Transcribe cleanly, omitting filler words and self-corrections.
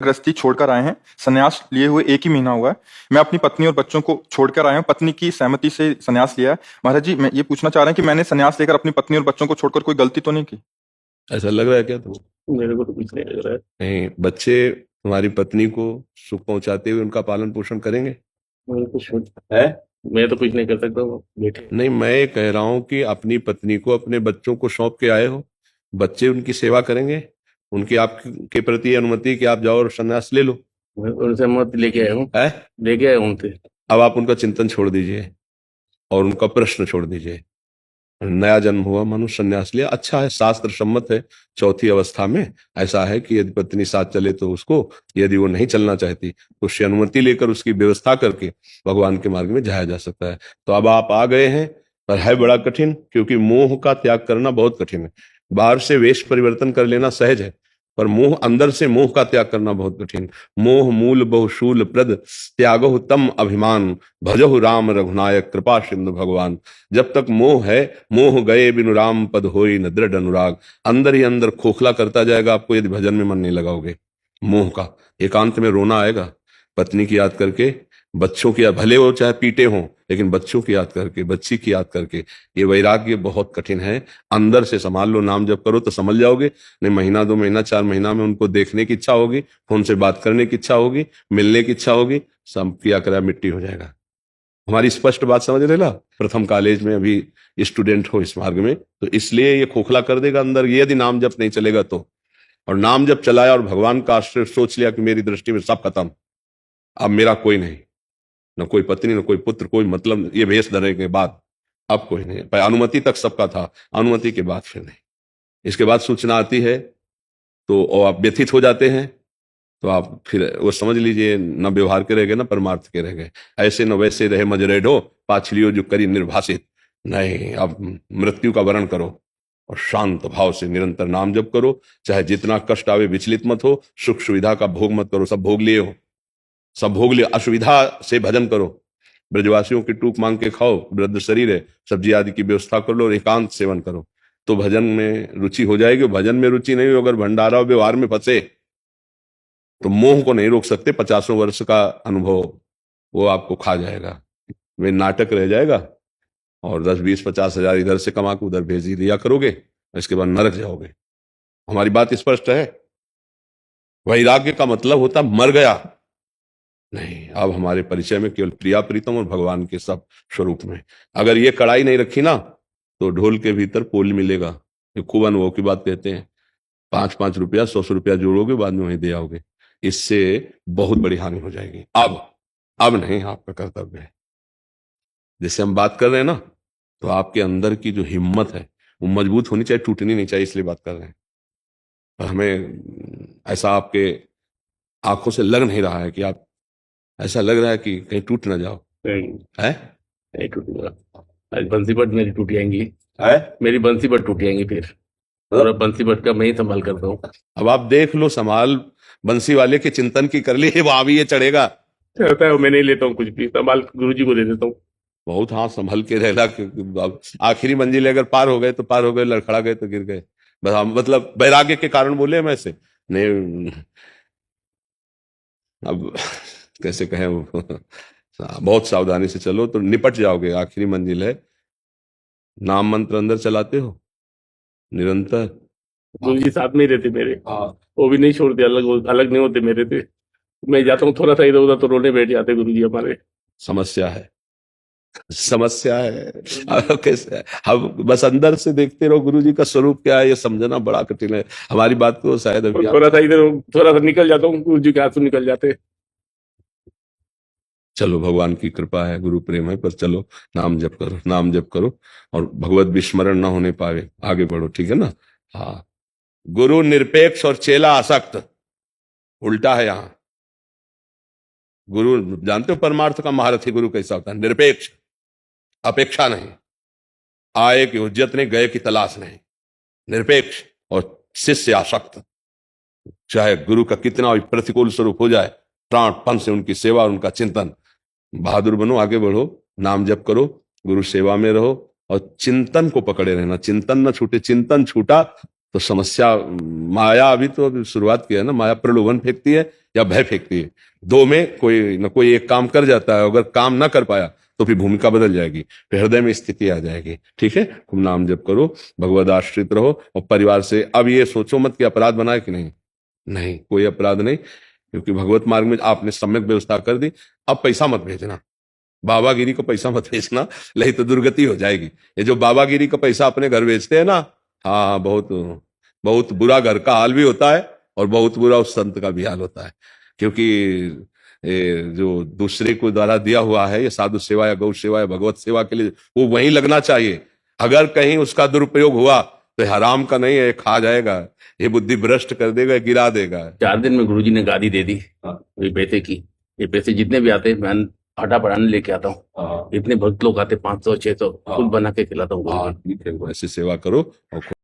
गृहस्थी छोड़कर आए हैं। संन्यास लिए हुए 1 ही महीना हुआ है। मैं अपनी पत्नी और बच्चों को छोड़कर आया हूँ। पत्नी की सहमति से संन्यास लिया है। महाराज जी, मैं ये पूछना चाह रहे हैं कि मैंने संन्यास लेकर अपनी पत्नी और बच्चों को छोड़कर कोई गलती तो नहीं की? ऐसा लग रहा है क्या तुमको? मेरे को तो कुछ नहीं लग रहा है। नहीं, बच्चे तुम्हारी पत्नी को सुख पहुंचाते हुए उनका पालन पोषण करेंगे? है? मैं तो कुछ नहीं कर सकता, वो बेटे। नहीं, मैं कह रहा हूं कि अपनी पत्नी को अपने बच्चों को सौंप के आए हो, बच्चे उनकी सेवा करेंगे, उनकी आपके प्रति अनुमति कि आप जाओ और संन्यास ले लो। मैं उनसे मत लेके आया हूँ, है? लेके आया हूँ उनसे। अब आप उनका चिंतन छोड़ दीजिए और उनका प्रश्न छोड़ दीजिए। नया जन्म हुआ, मनुष्य संन्यास लिया, अच्छा है, शास्त्र सम्मत है। चौथी अवस्था में ऐसा है कि यदि पत्नी साथ चले तो उसको, यदि वो नहीं चलना चाहती तो उससे अनुमति लेकर उसकी व्यवस्था करके भगवान के मार्ग में जाया जा सकता है। तो अब आप आ गए हैं, पर है बड़ा कठिन, क्योंकि मोह का त्याग करना बहुत कठिन है। बाहर से वेश परिवर्तन कर लेना सहज है, पर मोह, अंदर से मोह का त्याग करना बहुत कठिन। मोह मूल बहुशूल प्रद, त्यागो तम अभिमान, भजहु राम रघुनायक कृपा सिंधु भगवान। जब तक मोह है, मोह गए बिनु राम पद होई न दृढ़ अनुराग। अंदर ही अंदर खोखला करता जाएगा आपको यदि भजन में मन नहीं लगाओगे। मोह का एकांत में रोना आएगा, पत्नी की याद करके, बच्चों की, भले वो चाहे पीटे हों, लेकिन बच्चों की याद करके, बच्ची की याद करके। ये वैराग्य बहुत कठिन है। अंदर से संभाल लो, नाम जप करो तो समझ जाओगे। नहीं, महीना 2 महीना 4 महीना में उनको देखने की इच्छा होगी, फोन से बात करने की इच्छा होगी, मिलने की इच्छा होगी, सब किया करा मिट्टी हो जाएगा। हमारी स्पष्ट बात समझ रहे ना? प्रथम कॉलेज में अभी स्टूडेंट हो इस मार्ग में, तो इसलिए ये खोखला कर देगा अंदर, ये यदि नाम जप नहीं चलेगा तो। और नाम जप चलाया और भगवान का आश्रय, सोच लिया कि मेरी दृष्टि में सब खत्म, अब मेरा कोई नहीं, न कोई पत्नी, न कोई पुत्र, कोई मतलब, ये भेष धरने के बाद अब कोई नहीं। पर अनुमति तक सबका था, अनुमति के बाद फिर नहीं। इसके बाद सूचना आती है तो और आप व्यथित हो जाते हैं, तो आप फिर वो समझ लीजिए, न व्यवहार के रह गए, न परमार्थ के रह गए। ऐसे न वैसे रहे मजरेडो, पाछलियो जो करी निर्भाषित। नहीं, अब मृत्यु का वरण करो और शांत भाव से निरंतर नाम जप करो। चाहे जितना कष्ट आवे विचलित मत हो, सुख सुविधा का भोग मत करो, सब भोग लिए हो, सब भोग लिए, असुविधा से भजन करो। ब्रजवासियों की टूक मांग के खाओ, वृद्ध शरीर है, सब्जी आदि की व्यवस्था कर लो और एकांत सेवन करो, तो भजन में रुचि हो जाएगी। भजन में रुचि नहीं हो, अगर भंडारा और व्यवहार में फंसे तो मोह को नहीं रोक सकते। 50 वर्ष का अनुभव वो आपको खा जाएगा, वे नाटक रह जाएगा, और 10 20 50 हजार इधर से कमा के उधर भेज ही दिया करोगे, इसके बाद नरक जाओगे। हमारी बात स्पष्ट है? वैराग्य का मतलब होता मर गया नहीं। अब हमारे परिचय में केवल प्रिया प्रीतम और भगवान के सब स्वरूप में। अगर ये कड़ाई नहीं रखी ना, तो ढोल के भीतर पोल मिलेगा। ये खूब अनुभव की बात कहते हैं। 5 5 रुपया 100 रुपया जोड़ोगे, बाद में वहीं दे आओगे, इससे बहुत बड़ी हानि हो जाएगी। अब नहीं, आपका कर्तव्य है। जैसे हम बात कर रहे हैं ना, तो आपके अंदर की जो हिम्मत है वो मजबूत होनी चाहिए, टूटनी नहीं चाहिए, इसलिए बात कर रहे हैं। पर हमें ऐसा आपके आंखों से लग नहीं रहा है कि आप, ऐसा लग रहा है कि कहीं टूट ना जाओ। है? नहीं टूटूंगा। आज बंसी बट मेरी टूट जाएंगी, है? मेरी बंसी बट टूट जाएंगी फिर, और बंसी बट का मैं ही संभाल करता हूँ। अब आप देख लो, संभाल बंसी वाले के चिंतन की कर लिए, वहां भी ये चढ़ेगा। चलता है, मैं नहीं लेता हूँ कुछ भी, संभाल गुरुजी को दे देता हूँ। बहुत, हाँ, संभल के रहना। आखिरी मंजिल अगर पार हो गए तो पार हो गए, लड़खड़ा गए तो गिर गए। बस हम मतलब वैराग्य के कारण बोले हम ऐसे नहीं। अब कैसे कहें, बहुत सावधानी से चलो तो निपट जाओगे। आखिरी मंजिल है। नाम मंत्र अंदर चलाते हो निरंतर? गुरुजी साथ में ही रहते मेरे, हाँ। वो भी नहीं छोड़ते, अलग अलग नहीं होते मेरे से। मैं जाता हूँ थोड़ा सा इधर उधर तो रोने बैठ जाते गुरुजी हमारे। समस्या है, समस्या है। अब कैसे है? हम बस अंदर से देखते रहो गुरु जी का स्वरूप क्या है, ये समझना बड़ा कठिन है। हमारी बात को शायद अभी थोड़ा सा इधर, थोड़ा सा निकल जाता हूँ, गुरुजी के आंसू निकल जाते। चलो, भगवान की कृपा है, गुरु प्रेम है, पर चलो नाम जप करो, नाम जप करो, और भगवत विस्मरण ना होने पावे, आगे बढ़ो, ठीक है ना? हाँ। गुरु निरपेक्ष और चेला आसक्त, उल्टा है यहाँ। गुरु, जानते हो परमार्थ का महारथी गुरु कैसा होता है? निरपेक्ष, अपेक्षा नहीं, आए की उज्जत नहीं, गए की तलाश नहीं, निरपेक्ष। और शिष्य आसक्त, चाहे गुरु का कितना भी प्रतिकूल स्वरूप हो जाए, प्राणपण से उनकी सेवा और उनका चिंतन। बहादुर बनो, आगे बढ़ो, नाम जप करो, गुरु सेवा में रहो, और चिंतन को पकड़े रहना, चिंतन न छूटे। चिंतन छूटा तो समस्या, माया, अभी तो शुरुआत की है ना, माया प्रलोभन फेंकती है या भय फेंकती है। दो में कोई न कोई एक काम कर जाता है, अगर काम ना कर पाया तो फिर भूमिका बदल जाएगी, फिर हृदय में स्थिति आ जाएगी। ठीक है, खूब नाम जप करो, भगवद आश्रित रहो, और परिवार से अब ये सोचो मत कि अपराध बनाए कि नहीं, नहीं कोई अपराध नहीं, क्योंकि भगवत मार्ग में आपने सम्यक व्यवस्था कर दी। अब पैसा मत भेजना, बाबागिरी का पैसा मत भेजना, नहीं तो दुर्गति हो जाएगी। ये जो बाबागिरी का पैसा अपने घर भेजते हैं ना, हाँ बहुत बहुत बुरा घर का हाल भी होता है और बहुत बुरा उस संत का भी हाल होता है। क्योंकि ये जो दूसरे को द्वारा दिया हुआ है, ये साधु सेवा या गौ सेवा या भगवत सेवा के लिए, वो वहीं लगना चाहिए। अगर कहीं उसका दुरुपयोग हुआ तो हराम का नहीं है, खा जाएगा, ये बुद्धि भ्रष्ट कर देगा, गिरा देगा। 4 दिन में गुरुजी ने गादी दे दी ये पैसे की। ये पैसे जितने भी आते हैं मैं फटाफट अन्न लेके आता हूँ। इतने भक्त लोग आते 500 600 खुद बना के खिलाता हूँ। हाँ ठीक है, वैसे सेवा करो और